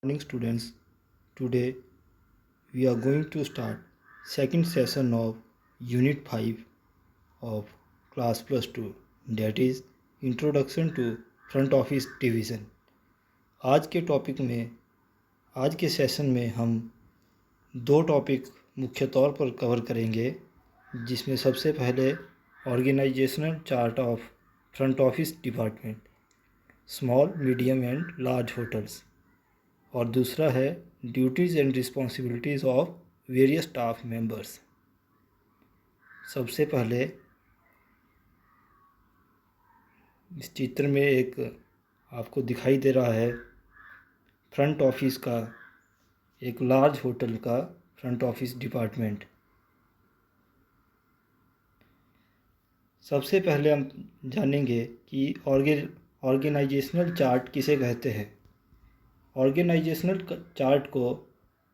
Morning students, today we are going to start second session of unit 5 of class plus 2, that is introduction to front office division. आज के session में हम दो topic मुख्य तौर पर कवर करेंगे, जिसमें सबसे पहले organisational chart of front office department, small, medium and large hotels, और दूसरा है duties and responsibilities of various staff members. सबसे पहले इस चित्र में एक आपको दिखाई दे रहा है फ्रंट ऑफिस का, एक लार्ज होटल का फ्रंट ऑफिस डिपार्टमेंट। सबसे पहले हम जानेंगे कि ऑर्गेनाइजेशनल चार्ट किसे कहते हैं। ऑर्गेनाइजेशनल चार्ट को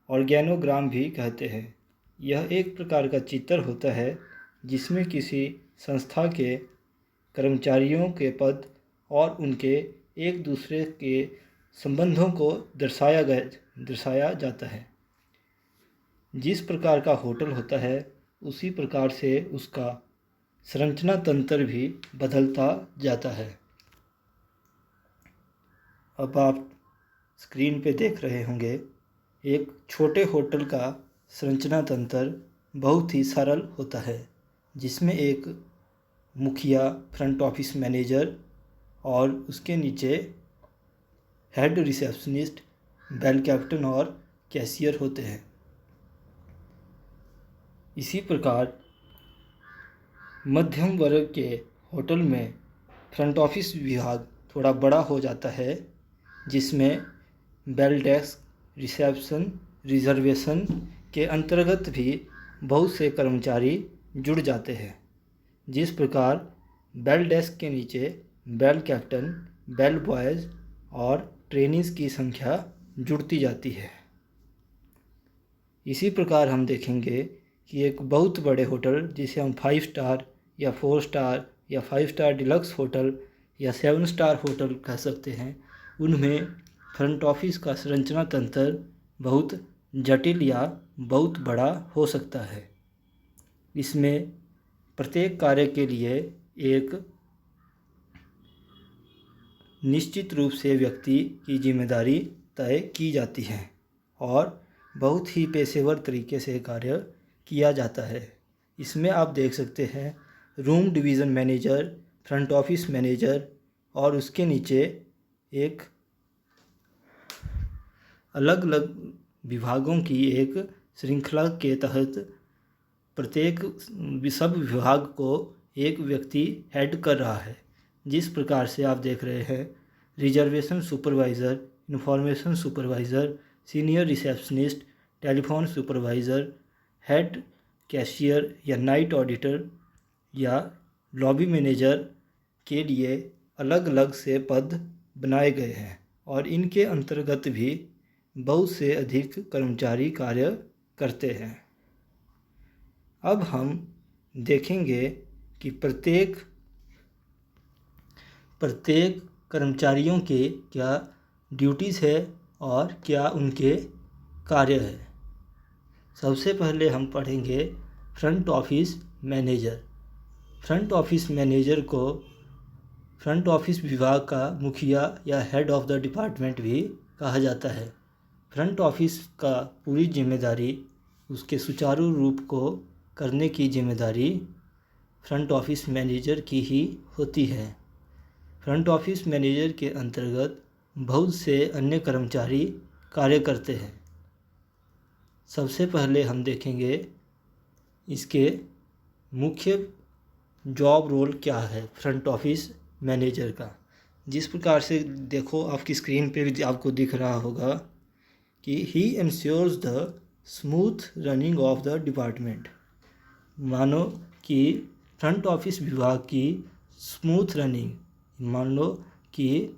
ऑर्गेनोग्राम भी कहते हैं। यह एक प्रकार का चित्र होता है जिसमें किसी संस्था के कर्मचारियों के पद और उनके एक दूसरे के संबंधों को दर्शाया जाता है। जिस प्रकार का होटल होता है उसी प्रकार से उसका संरचना तंत्र भी बदलता जाता है। अब आप स्क्रीन पे देख रहे होंगे, एक छोटे होटल का संरचना तंत्र बहुत ही सरल होता है, जिसमें एक मुखिया, फ्रंट ऑफिस मैनेजर और उसके नीचे हेड रिसेप्शनिस्ट, बेल कैप्टन और कैशियर होते हैं। इसी प्रकार मध्यम वर्ग के होटल में फ्रंट ऑफिस विभाग थोड़ा बड़ा हो जाता है, जिसमें बेल डेस्क, रिसेप्शन, रिजर्वेशन के अंतर्गत भी बहुत से कर्मचारी जुड़ जाते हैं। जिस प्रकार बेल डेस्क के नीचे बेल कैप्टन, बेल बॉयज़ और ट्रेनीज़ की संख्या जुड़ती जाती है। इसी प्रकार हम देखेंगे कि एक बहुत बड़े होटल, जिसे हम 5 स्टार या 4 स्टार या 5 स्टार डिलक्स होटल या 7 स्टार होटल कह सकते हैं, उनमें फ्रंट ऑफिस का संरचना तंत्र बहुत जटिल या बहुत बड़ा हो सकता है। इसमें प्रत्येक कार्य के लिए एक निश्चित रूप से व्यक्ति की जिम्मेदारी तय की जाती है और बहुत ही पेशेवर तरीके से कार्य किया जाता है। इसमें आप देख सकते हैं room division manager, front office manager और उसके नीचे एक अलग अलग विभागों की एक श्रृंखला के तहत प्रत्येक सब विभाग को एक व्यक्ति हेड कर रहा है। जिस प्रकार से आप देख रहे हैं, reservation supervisor, information supervisor, senior receptionist, telephone supervisor, head cashier या नाइट ऑडिटर या लॉबी मैनेजर के लिए अलग अलग से पद बनाए गए हैं और इनके अंतर्गत भी बहुत से अधिक कर्मचारी कार्य करते हैं। अब हम देखेंगे कि प्रत्येक कर्मचारियों के क्या ड्यूटीज़ है और क्या उनके कार्य है। सबसे पहले हम पढ़ेंगे front office manager. Front office manager को फ्रंट ऑफिस विभाग का मुखिया या हेड ऑफ द डिपार्टमेंट भी कहा जाता है। फ्रंट ऑफिस का पूरी जिम्मेदारी, उसके सुचारू रूप को करने की जिम्मेदारी फ्रंट ऑफिस मैनेजर की ही होती है। फ्रंट ऑफिस मैनेजर के अंतर्गत बहुत से अन्य कर्मचारी कार्य करते हैं। सबसे पहले हम देखेंगे इसके मुख्य जॉब रोल क्या है फ्रंट ऑफिस मैनेजर का। जिस प्रकार से देखो, आपकी स्क्रीन पे भी आपको दिख रहा होगा कि he insures the smooth running of the department. मानो कि फ्रंट ऑफिस विभाग की स्मूथ रनिंग, मान लो कि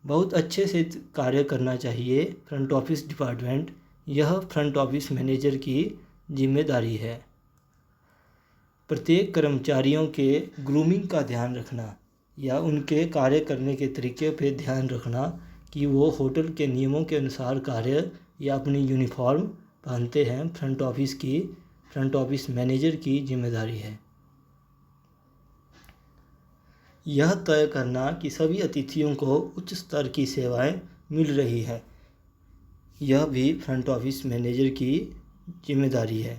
बहुत अच्छे से कार्य करना चाहिए फ्रंट ऑफिस डिपार्टमेंट, यह फ्रंट ऑफिस मैनेजर की जिम्मेदारी है। प्रत्येक कर्मचारियों के ग्रूमिंग का ध्यान रखना या उनके कार्य करने के तरीके पे ध्यान रखना, कि वो होटल के नियमों के अनुसार कार्य या अपनी यूनिफॉर्म पहनते हैं। फ्रंट ऑफिस मैनेजर की जिम्मेदारी है यह तय करना कि सभी अतिथियों को उच्च स्तर की सेवाएं मिल रही हैं। यह भी फ्रंट ऑफिस मैनेजर की जिम्मेदारी है।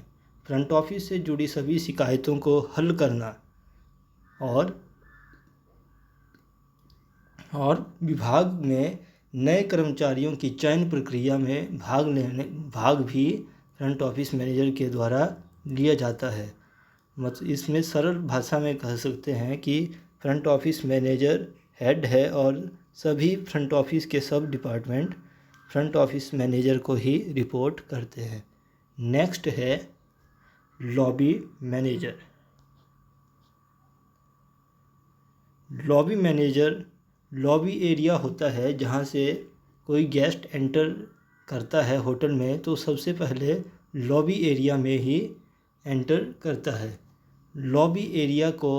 फ्रंट ऑफिस से जुड़ी सभी शिकायतों को हल करना और विभाग में नए कर्मचारियों की चयन प्रक्रिया में भाग भी फ्रंट ऑफिस मैनेजर के द्वारा लिया जाता है। मतलब इसमें सरल भाषा में कह सकते हैं कि फ्रंट ऑफिस मैनेजर हेड है और सभी फ्रंट ऑफिस के सब डिपार्टमेंट फ्रंट ऑफिस मैनेजर को ही रिपोर्ट करते हैं। नेक्स्ट है लॉबी मैनेजर। लॉबी एरिया होता है जहाँ से कोई गेस्ट एंटर करता है होटल में तो सबसे पहले लॉबी एरिया में ही एंटर करता है। लॉबी एरिया को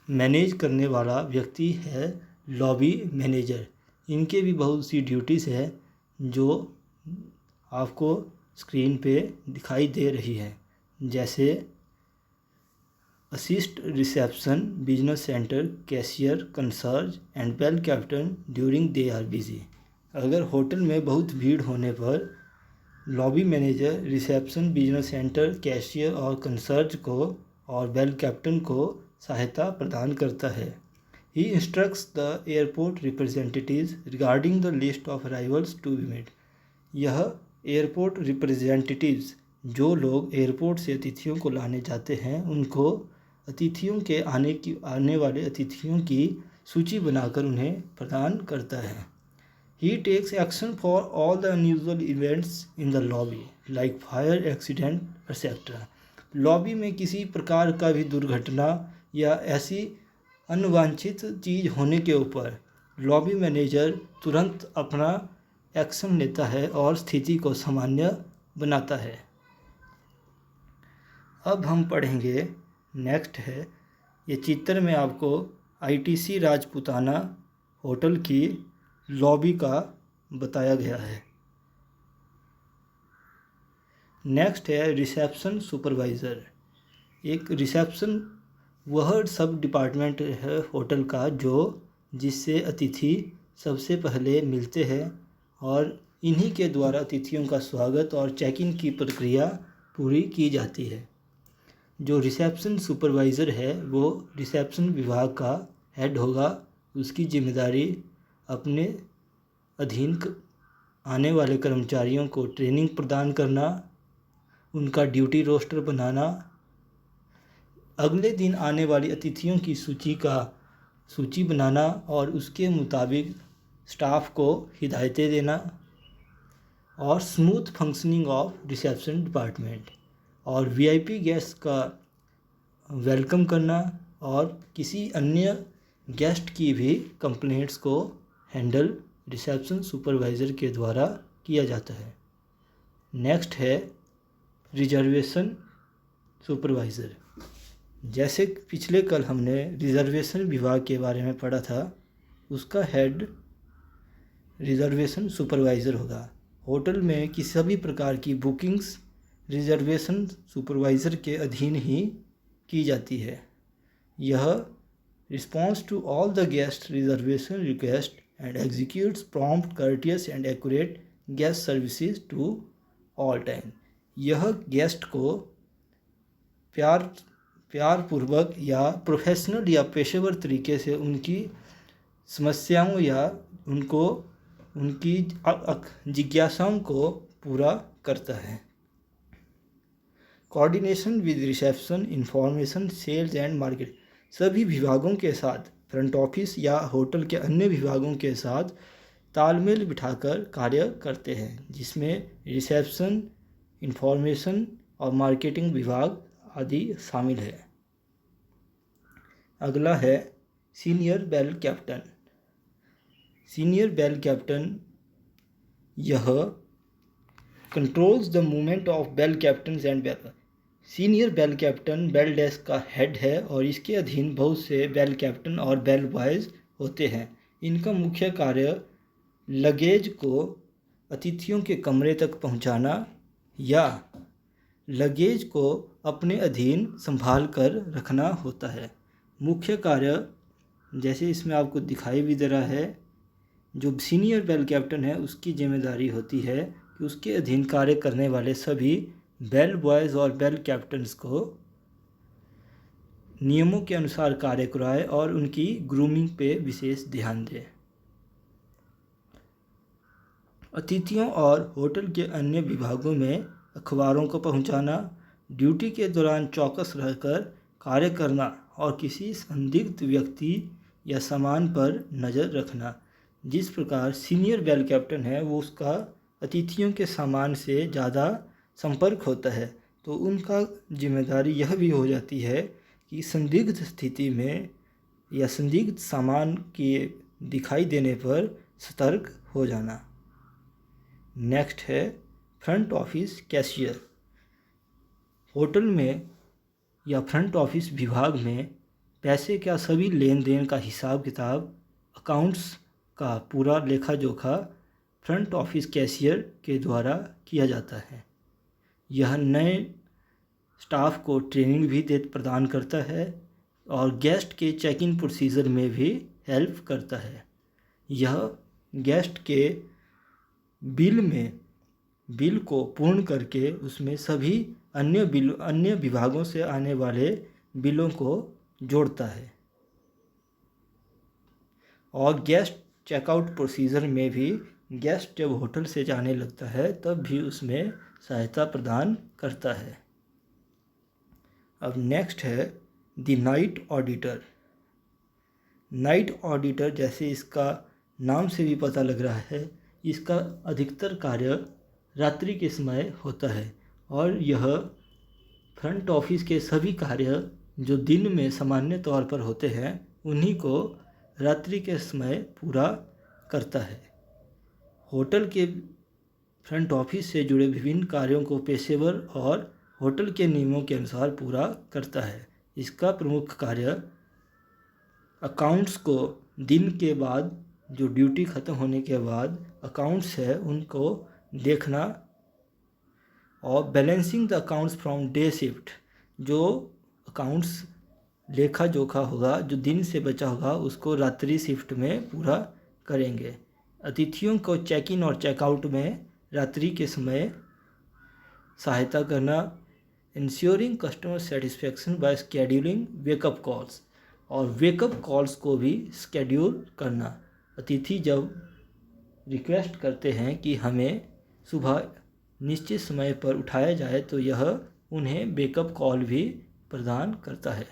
मैनेज करने वाला व्यक्ति है लॉबी मैनेजर। इनके भी बहुत सी ड्यूटीज़ है जो आपको स्क्रीन पे दिखाई दे रही है, जैसे assist reception, business centre, cashier, concierge and bell captain during they are busy. अगर होटल में बहुत भीड़ होने पर lobby manager reception, business centre, cashier और कंसर्ज को और बेल कैप्टन को सहायता प्रदान करता है। He instructs the airport representatives regarding the list of arrivals to be made. यह एयरपोर्ट रिप्रेजेंटेटिव्स जो लोग एयरपोर्ट से अतिथियों को लाने जाते हैं उनको आने वाले अतिथियों की सूची बनाकर उन्हें प्रदान करता है। He takes action for all the unusual events in the lobby like fire, accident etcetera. Lobby में किसी प्रकार का भी दुर्घटना या ऐसी अनवांछित चीज़ होने के ऊपर लॉबी मैनेजर तुरंत अपना एक्शन लेता है और स्थिति को सामान्य बनाता है। अब हम पढ़ेंगे, नेक्स्ट है, ये चित्र में आपको आईटीसी राजपूताना होटल की लॉबी का बताया गया है। नेक्स्ट है रिसेप्शन सुपरवाइज़र। एक रिसेप्शन वह सब डिपार्टमेंट है होटल का जिससे अतिथि सबसे पहले मिलते हैं और इन्हीं के द्वारा अतिथियों का स्वागत और चेक इन की प्रक्रिया पूरी की जाती है। जो रिसेप्शन सुपरवाइज़र है वो रिसेप्शन विभाग का हेड होगा। उसकी जिम्मेदारी अपने अधीन आने वाले कर्मचारियों को ट्रेनिंग प्रदान करना, उनका ड्यूटी रोस्टर बनाना, अगले दिन आने वाली अतिथियों की सूची बनाना और उसके मुताबिक स्टाफ को हिदायतें देना और smooth functioning of reception department और वीआईपी गेस्ट का वेलकम करना और किसी अन्य गेस्ट की भी कंप्लेंट्स को हैंडल रिसेप्शन सुपरवाइज़र के द्वारा किया जाता है। नेक्स्ट है रिजर्वेशन सुपरवाइज़र। जैसे पिछले कल हमने रिजर्वेशन विभाग के बारे में पढ़ा था, उसका हेड रिजर्वेशन सुपरवाइज़र होगा। होटल में किसी सभी प्रकार की बुकिंग्स रिजर्वेशन सुपरवाइज़र के अधीन ही की जाती है। यह response to all the guest reservation request and executes prompt, courteous and accurate guest services to all time. यह गेस्ट को प्यारपूर्वक या प्रोफेशनल या पेशेवर तरीके से उनकी समस्याओं या उनकी जिज्ञासाओं को पूरा करता है। Coordination with reception, information, sales and market. सभी विभागों के साथ फ्रंट ऑफिस या होटल के अन्य विभागों के साथ तालमेल बिठाकर कार्य करते हैं, जिसमें रिसेप्शन, इंफॉर्मेशन और मार्केटिंग विभाग आदि शामिल है। अगला है senior bell captain. Senior bell captain यह controls the movement of bell captains and bell. Senior bell captain bell desk का हेड है और इसके अधीन बहुत से बेल कैप्टन और बेल बॉयज़ होते हैं। इनका मुख्य कार्य लगेज को अतिथियों के कमरे तक पहुंचाना या लगेज को अपने अधीन संभाल कर रखना होता है। मुख्य कार्य जैसे इसमें आपको दिखाई भी दे रहा है, जो सीनियर बेल कैप्टन है उसकी जिम्मेदारी होती है कि उसके अधीन कार्य करने वाले सभी बेल बॉयज़ और बेल कैप्टन्स को नियमों के अनुसार कार्य कराए और उनकी ग्रूमिंग पे विशेष ध्यान दें। अतिथियों और होटल के अन्य विभागों में अखबारों को पहुंचाना, ड्यूटी के दौरान चौकस रहकर कार्य करना और किसी संदिग्ध व्यक्ति या सामान पर नज़र रखना। जिस प्रकार सीनियर बेल कैप्टन है वो उसका अतिथियों के सामान से ज़्यादा संपर्क होता है, तो उनका जिम्मेदारी यह भी हो जाती है कि संदिग्ध स्थिति में या संदिग्ध सामान के दिखाई देने पर सतर्क हो जाना। नेक्स्ट है फ्रंट ऑफिस कैशियर। होटल में या फ्रंट ऑफिस विभाग में पैसे का सभी लेन देन का हिसाब किताब, अकाउंट्स का पूरा लेखा जोखा फ्रंट ऑफिस कैशियर के द्वारा किया जाता है। यह नए स्टाफ को ट्रेनिंग भी प्रदान करता है और गेस्ट के चेक इन प्रोसीजर में भी हेल्प करता है। यह गेस्ट के बिल को पूर्ण करके उसमें सभी अन्य विभागों से आने वाले बिलों को जोड़ता है और गेस्ट चेकआउट प्रोसीजर में भी गेस्ट जब होटल से जाने लगता है तब भी उसमें सहायता प्रदान करता है। अब नेक्स्ट है the night auditor. Night auditor, जैसे इसका नाम से भी पता लग रहा है, इसका अधिकतर कार्य रात्रि के समय होता है और यह फ्रंट ऑफिस के सभी कार्य जो दिन में सामान्य तौर पर होते हैं उन्हीं को रात्रि के समय पूरा करता है। होटल के फ्रंट ऑफिस से जुड़े विभिन्न कार्यों को पेशेवर और होटल के नियमों के अनुसार पूरा करता है। इसका प्रमुख कार्य अकाउंट्स को दिन के बाद, जो ड्यूटी ख़त्म होने के बाद अकाउंट्स है उनको देखना और balancing the accounts from day shift, जो अकाउंट्स लेखा जोखा होगा जो दिन से बचा होगा उसको रात्रि शिफ्ट में पूरा करेंगे। अतिथियों को चेक इन और चेकआउट में रात्रि के समय सहायता करना। Ensuring customer satisfaction by scheduling wake up calls, और वेकअप कॉल्स को भी स्केड्यूल करना। अतिथि जब रिक्वेस्ट करते हैं कि हमें सुबह निश्चित समय पर उठाया जाए तो यह उन्हें वेकअप कॉल भी प्रदान करता है।